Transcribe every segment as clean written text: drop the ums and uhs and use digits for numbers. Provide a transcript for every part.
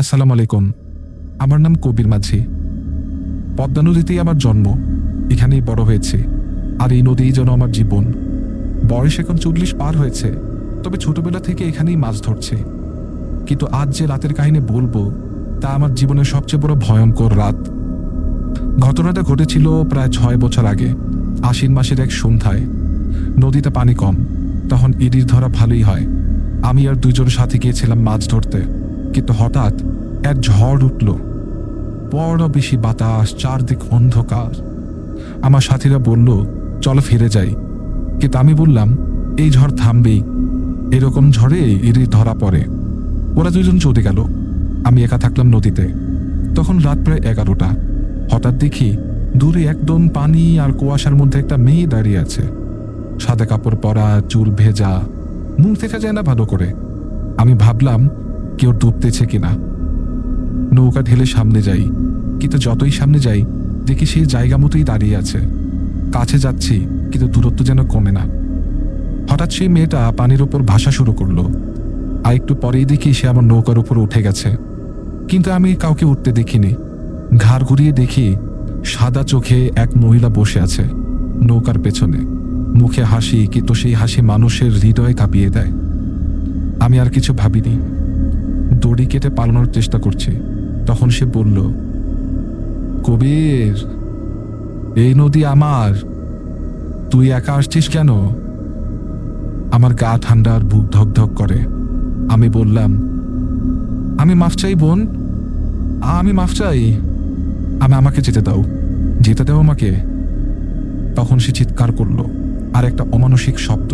আসসালামু আলাইকুম। আমার নাম কবির মাঝি। পদ্মা নদীতেই আমার জন্ম, এখানেই বড় হয়েছি। আর এই নদীই যেন আমার জীবন। বয়স এখন 40 পার হয়েছে, তবে ছোটবেলা থেকে এখানেই মাছ ধরছি। কিন্তু আজ যে রাতের কাহিনী বলবো, তা আমার জীবনের সবচেয়ে বড় ভয়ঙ্কর রাত। ঘটনাটা ঘটেছিল প্রায় 6 বছর আগে, আশ্বিন মাসের এক সন্ধ্যায়। নদীতে পানি কম, তখন ইলিশ ধরা ভালোই হয়। আমি আর 2 জন সাথী গিয়েছিলাম মাছ ধরতে, কিন্তু হঠাৎ এক ঝড় উঠল। বড় বেশি বাতাস, চারদিক অন্ধকার। আমার সাথীরা বলল, চলো ফিরে যাই। কিন্তু আমি বললাম, এই ঝড় থামবেই, এরকম ঝড়ে ইলিশ ধরা পড়ে। ওরা 2 জন চলে গেল, আমি একা থাকলাম নদীতে। তখন রাত প্রায় 11টা। হঠাৎ দেখি দূরে একদম পানি আর কুয়াশার মধ্যে একটা মেয়ে দাঁড়িয়ে আছে। সাদা কাপড় পরা, চুল ভেজা, মুখ দেখা যায় না ভালো করে। আমি ভাবলাম কেউ ডুবতেছে কিনা। নৌকা ঢেলে সামনে যাই, কিন্তু যতই সামনে যাই দেখি সেই জায়গা মতোই দাঁড়িয়ে আছে। কাছে যাচ্ছি, কিন্তু দূরত্ব যেন কমে না। হঠাৎ সেই মেয়েটা পানির ওপর ভাসা শুরু করলো, আর একটু পরেই দেখি সে আমার নৌকার উপর উঠে গেছে। কিন্তু আমি কাউকে উঠতে দেখিনি। ঘাড় ঘুরিয়ে দেখি সাদা চোখে এক মহিলা বসে আছে নৌকার পেছনে। মুখে হাসি, কিন্তু সেই হাসি মানুষের হৃদয় কাঁপিয়ে দেয়। আমি আর কিছু ভাবিনি, দড়ি কেটে পালানোর চেষ্টা করছি। তখন সে বলল, কবির, এই নদী আমার, তুই একা আসছিস কেন? আমার গা ঠান্ডা আর বুক ধকধক করে। আমি বললাম, আমি মাফ চাই বোন, আমি মাফ চাই, আমাকে যেতে দাও, যেতে দাও আমাকে। তখন সে চিৎকার করলো, আর একটা অমানসিক শব্দ,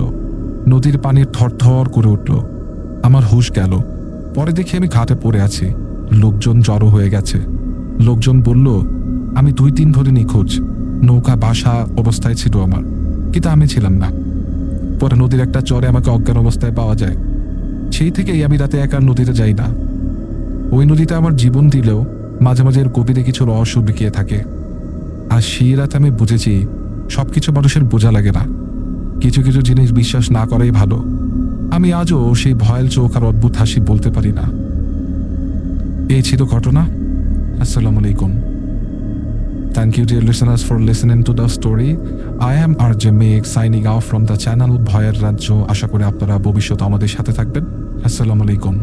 নদীর পানি থরথর করে উঠল। আমার হুঁশ গেল। পরে দেখি আমি ঘাটে পড়ে আছি, লোকজন জড়ো হয়ে গেছে। লোকজন বলল, আমি 2 দিন ধরে নিখোঁজ, নৌকা বাসা অবস্থায় ছিল আমার, কিন্তু আমি ছিলাম না। পরে নদীর একটা চরে আমাকে অজ্ঞান অবস্থায় পাওয়া যায়। সেই থেকেই আমি রাতে একা নদীতে যাই না। ওই নদীতে আমার জীবন দিলেও মাঝে মাঝে এর গভীরে কিছু রহস্য লুকিয়ে থাকে। আর সেই রাতে আমি বুঝেছি, সবকিছু মানুষের বোঝা লাগে না, কিছু কিছু জিনিস বিশ্বাস না করাই ভালো। আমি আজও সেই ভয়াল চোখ আর অদ্ভুত হাসি বলতে পারি না। এই ছিল ঘটনা। আসসালামু আলাইকুম। Thank you dear listeners for listening to the story. I am RJ Meg signing off from the channel ভয়ের রাজ্য। আশা করি আপনারা ভবিষ্যতে আমাদের সাথে থাকবেন। আসসালামু আলাইকুম।